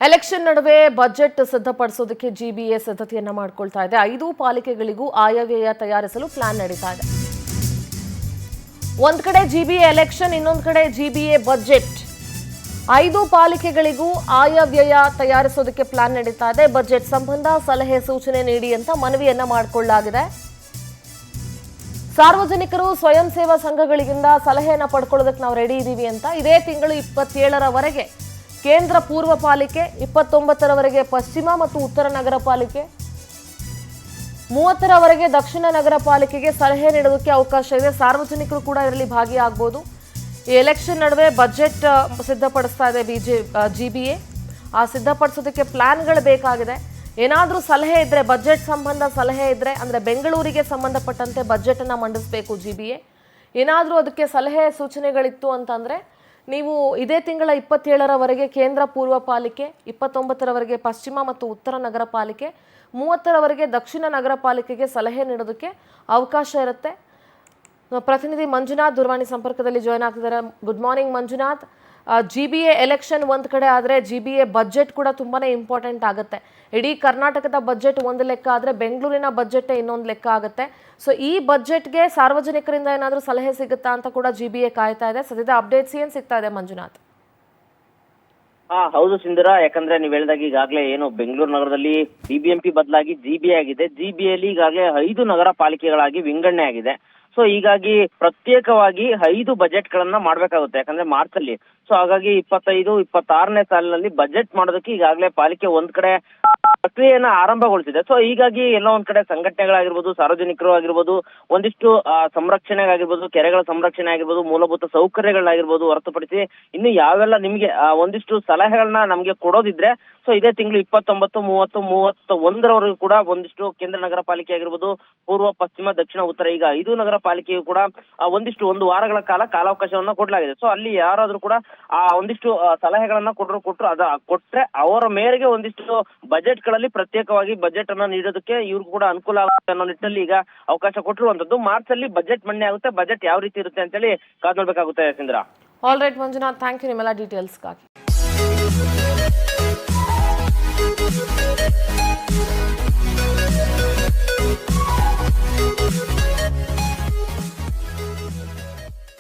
Election ನಡುವೆ budget ಸಿದ್ಧಪಡಿಸೋದಕ್ಕೆ GBA ಸಿದ್ಧತೆಯನ್ನ ಮಾಡಿಕೊಳ್ತಾ ಇದೆ. 5 ಪಾಲಿಕೆಗಳಿಗೂ ಆಯವ್ಯಯ ತಯಾರಿಸಲು ಪ್ಲಾನ್ ನಡೀತಾ ಇದೆ. ಒಂದ್ ಕಡೆ ಜಿಬಿಎ ಎಲೆಕ್ಷನ್, ಇನ್ನೊಂದು ಕಡೆ ಜಿಬಿಎ ಬಜೆಟ್. 5 ಪಾಲಿಕೆಗಳಿಗೂ ಆಯವ್ಯಯ ತಯಾರಿಸೋದಕ್ಕೆ ಪ್ಲಾನ್ ನಡೀತಾ ಇದೆ. ಬಜೆಟ್ ಸಂಬಂಧ ಸಲಹೆ ಸೂಚನೆ ನೀಡಿ ಅಂತ ಮನವಿಯನ್ನ ಮಾಡಿಕೊಳ್ಳಲಾಗಿದೆ. ಸಾರ್ವಜನಿಕರು ಸ್ವಯಂ ಸೇವಾ ಸಂಘಗಳಿಂದ ಸಲಹೆಯನ್ನ ಪಡ್ಕೊಳ್ಳೋದಕ್ಕೆ ನಾವು ರೆಡಿ ಇದ್ದೀವಿ ಅಂತ. ಇದೇ ತಿಂಗಳು 27ರವರೆಗೆ ಕೇಂದ್ರ ಪೂರ್ವ ಪಾಲಿಕೆ, 29ರವರೆಗೆ ಪಶ್ಚಿಮ ಮತ್ತು ಉತ್ತರ ನಗರ ಪಾಲಿಕೆ, 30ರವರೆಗೆ ದಕ್ಷಿಣ ನಗರ ಪಾಲಿಕೆಗೆ ಸಲಹೆ ನೀಡೋದಕ್ಕೆ ಅವಕಾಶ ಇದೆ. ಸಾರ್ವಜನಿಕರು ಕೂಡ ಇದರಲ್ಲಿ ಭಾಗಿಯಾಗಬಹುದು. ಈ ಎಲೆಕ್ಷನ್ ನಡುವೆ ಬಜೆಟ್ ಸಿದ್ಧಪಡಿಸ್ತಾ ಇದೆ ಜಿಬಿಎ. ಆ ಸಿದ್ಧಪಡಿಸೋದಕ್ಕೆ ಪ್ಲಾನ್ಗಳು ಬೇಕಾಗಿದೆ. ಏನಾದರೂ ಸಲಹೆ ಇದ್ರೆ, ಬಜೆಟ್ ಸಂಬಂಧ ಸಲಹೆ ಇದ್ರೆ, ಅಂದ್ರೆ ಬೆಂಗಳೂರಿಗೆ ಸಂಬಂಧಪಟ್ಟಂತೆ ಬಜೆಟ್ ಅನ್ನ ಮಂಡಿಸಬೇಕು ಜಿಬಿಎ. ಏನಾದರೂ ಅದಕ್ಕೆ ಸಲಹೆ ಸೂಚನೆಗಳಿತ್ತು ಅಂತಂದ್ರೆ ನೀವು ಇದೇ ತಿಂಗಳ 27ರವರೆಗೆ ಕೇಂದ್ರ ಪೂರ್ವ ಪಾಲಿಕೆ, 29ರವರೆಗೆ ಪಶ್ಚಿಮ ಮತ್ತು ಉತ್ತರ ನಗರ ಪಾಲಿಕೆ, 30ರವರೆಗೆ ದಕ್ಷಿಣ ನಗರ ಪಾಲಿಕೆಗೆ ಸಲಹೆ ನೀಡೋದಕ್ಕೆ ಅವಕಾಶ ಇರುತ್ತೆ. ಪ್ರತಿನಿಧಿ ಮಂಜುನಾಥ್ ದೂರವಾಣಿ ಸಂಪರ್ಕದಲ್ಲಿ ಜಾಯ್ನ್ ಆಗ್ತಿದ್ದಾರೆ. Good morning Manjunath. GBA election ಒಂದ್ ಕಡೆ ಆದ್ರೆ ಜಿಬಿಎ ಬಜೆಟ್ ಕೂಡ ತುಂಬಾನೇ ಇಂಪಾರ್ಟೆಂಟ್ ಆಗುತ್ತೆ. ಇಡೀ ಕರ್ನಾಟಕದ ಬಜೆಟ್ ಒಂದು ಲೆಕ್ಕ ಆದ್ರೆ ಬೆಂಗಳೂರಿನ ಬಜೆಟ್ ಇನ್ನೊಂದು ಲೆಕ್ಕ ಆಗುತ್ತೆ. ಸೊ ಈ ಬಜೆಟ್ಗೆ ಸಾರ್ವಜನಿಕರಿಂದ ಏನಾದರೂ ಸಲಹೆ ಸಿಗುತ್ತಾ ಅಂತ ಕೂಡ ಜಿಬಿಎ ಕಾಯ್ತಾ ಇದೆ. ಸದ್ಯದ ಅಪ್ಡೇಟ್ಸ್ ಏನ್ ಸಿಗ್ತಾ ಇದೆ ಮಂಜುನಾಥ್? ಹೌದು ಸಿಂಧೂರಾ, ಯಾಕಂದ್ರೆ ನೀವ್ ಹೇಳಿದಾಗ ಈಗಾಗಲೇ ಏನು ಬೆಂಗಳೂರು ನಗರದಲ್ಲಿ ಬಿಬಿಎಂಪಿ ಬದಲಾಗಿ ಜಿಬಿಎ ಆಗಿದೆ. ಜಿಬಿಎಲ್ಲಿ ಈಗಾಗಲೇ 5 ನಗರ ಪಾಲಿಕೆಗಳಾಗಿ ವಿಂಗಡಣೆ ಆಗಿದೆ. ಸೊ ಹೀಗಾಗಿ ಪ್ರತ್ಯೇಕವಾಗಿ 5 ಬಜೆಟ್ ಗಳನ್ನ ಮಾಡ್ಬೇಕಾಗುತ್ತೆ, ಯಾಕಂದ್ರೆ ಮಾರ್ಚ್ ಅಲ್ಲಿ. ಸೊ ಹಾಗಾಗಿ 25, 26ನೇ ಸಾಲಿನಲ್ಲಿ ಬಜೆಟ್ ಮಾಡೋದಕ್ಕೆ ಈಗಾಗಲೇ ಪಾಲಿಕೆ ಒಂದ್ ಕಡೆ ಪ್ರಕ್ರಿಯೆಯನ್ನ ಆರಂಭಗೊಳಿಸಿದೆ. ಸೊ ಹೀಗಾಗಿ ಎಲ್ಲ ಒಂದ್ ಕಡೆ ಸಂಘಟನೆಗಳಾಗಿರ್ಬೋದು, ಸಾರ್ವಜನಿಕರು ಆಗಿರ್ಬೋದು, ಒಂದಿಷ್ಟು ಸಂರಕ್ಷಣೆಗಾಗಿರ್ಬೋದು, ಕೆರೆಗಳ ಸಂರಕ್ಷಣೆ ಆಗಿರ್ಬೋದು, ಮೂಲಭೂತ ಸೌಕರ್ಯಗಳಾಗಿರ್ಬೋದು ಹೊರತುಪಡಿಸಿ ಇನ್ನು ಯಾವೆಲ್ಲ ನಿಮ್ಗೆ ಒಂದಿಷ್ಟು ಸಲಹೆಗಳನ್ನ ನಮ್ಗೆ ಕೊಡೋದಿದ್ರೆ, ಸೊ ಇದೇ ತಿಂಗಳು 29, 30, 31ರವರೆಗೂ ಕೂಡ ಒಂದಿಷ್ಟು ಕೇಂದ್ರ ನಗರ ಪಾಲಿಕೆ ಆಗಿರ್ಬೋದು, ಪೂರ್ವ, ಪಶ್ಚಿಮ, ದಕ್ಷಿಣ, ಉತ್ತರ, ಈಗ 5 ನಗರ ಪಾಲಿಕೆಯು ಕೂಡ ಒಂದಿಷ್ಟು 1 ವಾರಗಳ ಕಾಲಾವಕಾಶವನ್ನ ಕೊಡಲಾಗಿದೆ. ಸೊ ಅಲ್ಲಿ ಯಾರಾದ್ರೂ ಕೂಡ ಒಂದಿಷ್ಟು ಸಲಹೆಗಳನ್ನ ಕೊಟ್ರೆ ಅವರ ಮೇರೆಗೆ ಒಂದಿಷ್ಟು ಬಜೆಟ್ ಗಳಲ್ಲಿ ಪ್ರತ್ಯೇಕವಾಗಿ ಬಜೆಟ್ ಅನ್ನ ನೀಡೋದಕ್ಕೆ ಇವ್ರಿಗೂ ಕೂಡ ಅನುಕೂಲ ಆಗುತ್ತೆ ಅನ್ನೋ ನಿಟ್ಟಿನಲ್ಲಿ ಈಗ ಅವಕಾಶ ಕೊಟ್ಟಿರುವಂತದ್ದು. ಮಾರ್ಚ್ ಅಲ್ಲಿ ಬಜೆಟ್ ಮಂಡನೆ ಆಗುತ್ತೆ. ಬಜೆಟ್ ಯಾವ ರೀತಿ ಇರುತ್ತೆ ಅಂತೇಳಿ ಕಾದ್ ನೋಡ್ಬೇಕಾಗುತ್ತೆ Sindhura. All right Manjunath, thank you ನಿಮ್ಮೆಲ್ಲ ಡೀಟೇಲ್ಸ್ಗಾಗಿ.